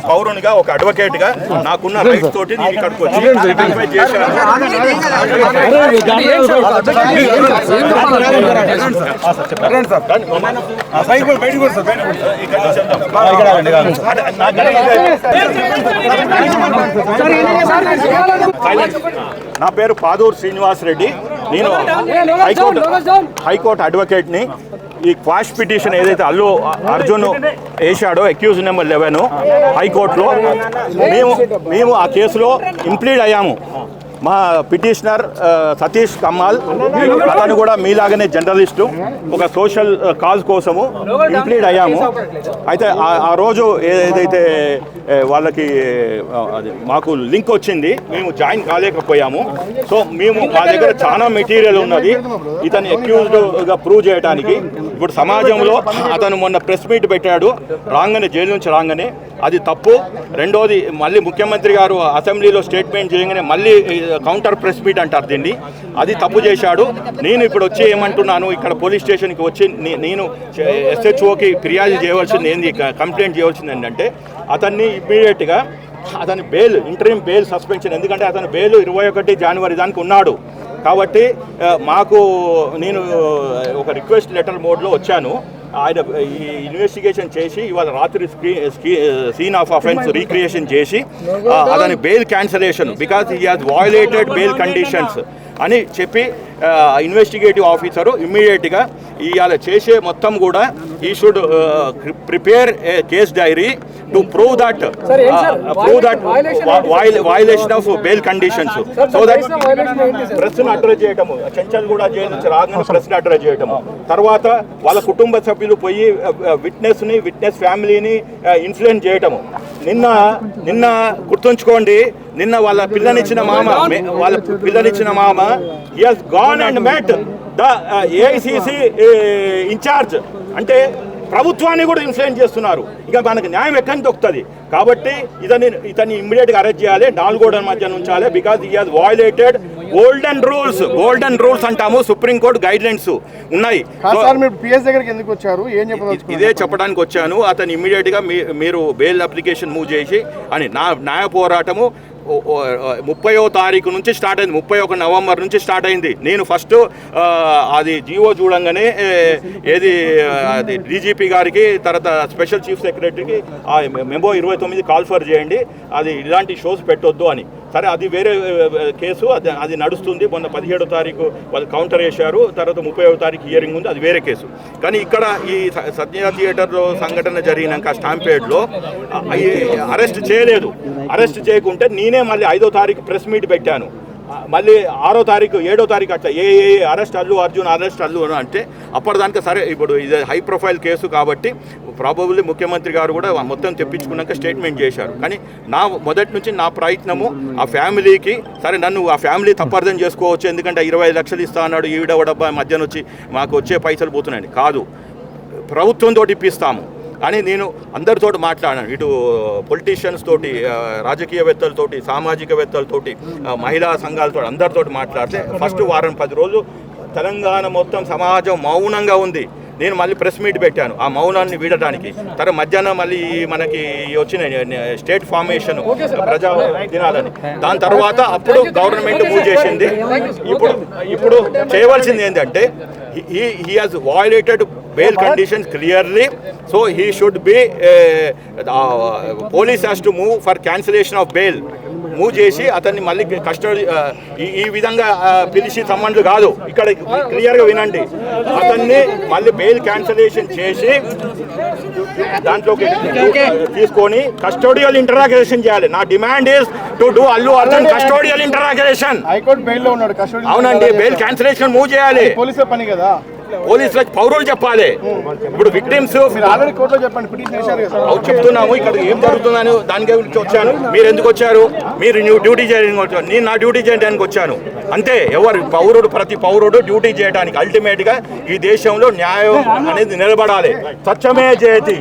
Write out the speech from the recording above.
పౌరునిగా ఒక అడ్వకేట్ గా నాకున్న రైట్స్ తోటి నేను ఇక్కడికి వచ్చి నా పేరు పాదూరు శ్రీనివాస్ రెడ్డి. నేను హైకోర్టు అడ్వకేట్ని. ఈ క్వాష్ పిటిషన్ ఏదైతే అల్లు అర్జున్ వేశాడో అక్యూజ్ నెంబర్ 11 హైకోర్టులో మేము ఆ కేసులో ఇంప్లీడ్ అయ్యాము. మా పిటిషనర్ సతీష్ కమ్మాల్, అతను కూడా మీలాగనే జర్నలిస్టు, ఒక సోషల్ కాజ్ కోసము ఇంప్లీడ్ అయ్యాము. అయితే ఆ రోజు ఏదైతే వాళ్ళకి మాకు లింక్ వచ్చింది, మేము జాయిన్ కాలేకపోయాము. సో మా దగ్గర చాలా మెటీరియల్ ఉన్నది ఇతను అక్యూజ్డ్గా ప్రూవ్ చేయడానికి. ఇప్పుడు సమాజంలో అతను మొన్న ప్రెస్ మీట్ పెట్టాడు రాగానే, జైలు నుంచి రాగానే, అది తప్పు. రెండోది మళ్ళీ ముఖ్యమంత్రి గారు అసెంబ్లీలో స్టేట్మెంట్ చేయగానే మళ్ళీ కౌంటర్ ప్రెస్ మీట్ అంటారు దీన్ని, అది తప్పు చేశాడు. నేను ఇప్పుడు వచ్చి ఏమంటున్నాను, ఇక్కడ పోలీస్ స్టేషన్కి వచ్చి నేను SHOకి ఫిర్యాదు చేయవలసింది ఏంది, కంప్లైంట్ చేయవలసింది ఏంటంటే అతన్ని ఇమ్మీడియట్గా అతని బెయిల్, ఇంటరీమ్ బెయిల్ సస్పెన్షన్, ఎందుకంటే అతను బెయిల్ 21 జనవరి దానికి ఉన్నాడు. కాబట్టి నేను ఒక రిక్వెస్ట్ లెటర్ మోడ్లో వచ్చాను. ఆయన ఈ ఇన్వెస్టిగేషన్ చేసి ఇవాళ రాత్రి సీన్ ఆఫ్ అఫెన్స్ రీక్రియేషన్ చేసి అతని bail cancellation because he has violated bail conditions అని చెప్పి ఇన్వెస్టిగేటివ్ ఆఫీసరు ఇమ్మీడియట్గా ఇవాళ చేసే మొత్తం కూడా ఈ should prepare a case diary to prove that violation of bail conditions. So that ప్రెస్ను అడ్రస్ చేయటము, చెంచల్ కూడా జైలు నుంచి రాగానే ప్రెస్ను అడ్రస్ చేయటము, తర్వాత వాళ్ళ కుటుంబ సభ్యులు పోయి విట్నెస్ ఫ్యామిలీని ఇన్ఫ్లుయెన్స్ చేయటము. నిన్న గుర్తుంచుకోండి, నిన్న వాళ్ళ పిల్లనిచ్చిన మామ he has gone and met the AICC incharge. అంటే ప్రభుత్వాన్ని కూడా ఇన్ఫ్లుయెన్స్ చేస్తున్నారు. ఇక మనకు న్యాయం ఎక్కడి దొక్కుతుంది. కాబట్టి ఇతన్ని ఇమ్మీడియట్గా అరెస్ట్ చేయాలి, 4 గోడల మధ్య ఉంచాలి. Because he has violated golden rules అంటాము, సుప్రీంకోర్టు గైడ్ లైన్స్ ఉన్నాయి. ఇదే చెప్పడానికి వచ్చాను. అతను ఇమ్మీడియట్గా మీరు బెయిల్ అప్లికేషన్ మూవ్ చేసి అని న్యాయ పోరాటము 30వ తారీఖు నుంచి స్టార్ట్ అయింది, 31 నవంబర్ నుంచి స్టార్ట్ అయింది. నేను ఫస్ట్ అది జీవో చూడంగానే అది డీజీపీ గారికి, తర్వాత స్పెషల్ చీఫ్ సెక్రటరీకి ఆ మెమో 29 కాల్ఫర్ చేయండి, అది ఇలాంటి షోస్ పెట్టొద్దు అని. సరే, అది వేరే కేసు, అది నడుస్తుంది. మొన్న 17వ తారీఖు వాళ్ళు కౌంటర్ వేశారు, తర్వాత 30వ తారీఖు హియరింగ్ ఉంది, అది వేరే కేసు. కానీ ఇక్కడ ఈ సత్య థియేటర్లో సంఘటన జరిగినాక స్టాంపేడ్లో అరెస్ట్ చేయలేదు. అరెస్ట్ చేయకుంటే నేనే మళ్ళీ 5వ తారీఖు ప్రెస్ మీట్ పెట్టాను. మళ్ళీ 6వ తారీఖు 7వ తారీఖు అట్లా అరెస్ట్ అల్లు అర్జున్ అంటే అప్పటిదానికి సరే, ఇప్పుడు ఇది హై ప్రొఫైల్ కేసు కాబట్టి ప్రాబబ్లీ ముఖ్యమంత్రి గారు కూడా మొత్తం తెప్పించుకున్నాక స్టేట్మెంట్ చేశారు. కానీ మొదటి నుంచి నా ప్రయత్నము ఆ ఫ్యామిలీకి, సరే నన్ను ఆ ఫ్యామిలీ తప్పర్థం చేసుకోవచ్చు, ఎందుకంటే 25 లక్షలు ఇస్తా అన్నాడు, ఈవిడవడబ్బా మధ్యన వచ్చి మాకు వచ్చే పైసలు పోతున్నాయండి. కాదు, ప్రభుత్వంతో ఇప్పిస్తాము అని నేను అందరితో మాట్లాడాను. ఇటు పొలిటీషియన్స్ తోటి, రాజకీయవేత్తలతోటి, సామాజికవేత్తలతోటి, మహిళా సంఘాలతో అందరితో మాట్లాడితే ఫస్ట్ వారం 10 రోజులు తెలంగాణ మొత్తం సమాజం మౌనంగా ఉంది. నేను మళ్ళీ ప్రెస్ మీట్ పెట్టాను ఆ మౌనాన్ని వీడటానికి. తర్వాత మధ్యాహ్నం మళ్ళీ మనకి వచ్చిన స్టేట్ ఫార్మేషన్ ప్రజా దినాలని, దాని తర్వాత అప్పుడు గవర్నమెంట్ మూవ్ చేసింది. ఇప్పుడు చేయవలసింది ఏంటంటే he has violated bail conditions clearly, so he should be police has to move for cancellation of bail. Move చేసి అతన్ని మళ్ళీ కస్టడీ, ఈ విధంగా పిలిచి సంబంధులు కాదు, ఇక్కడ క్లియర్గా వినండి, అతన్ని మళ్ళీ బెయిల్ క్యాన్సలేషన్ చేసి దాంట్లోకి తీసుకొని కస్టోడియల్ ఇంటరాగేషన్ చేయాలి. నా demand is to do Allu Arjun custodial interrogation. High court bail లో ఉన్నాడు, కస్టోడియల్. అవునండి, బెయిల్ క్యాన్సలేషన్ మూవ్ చేయాలి. పోలీసుల పని కదా, పోలీసులకు పౌరులు చెప్పాలి. ఇప్పుడు విక్టిమ్స్ చెప్తున్నాము ఇక్కడ ఏం జరుగుతుందని దాని గురించి వచ్చాను. మీరు ఎందుకు వచ్చారు? మీరు డ్యూటీ చేయడానికి వచ్చారు, నేను నా డ్యూటీ చేయడానికి వచ్చాను అంతే. ప్రతి పౌరుడు డ్యూటీ చేయడానికి. అల్టిమేట్ గా ఈ దేశంలో న్యాయం అనేది నిలబడాలి. స్వచ్ఛమే జయతి.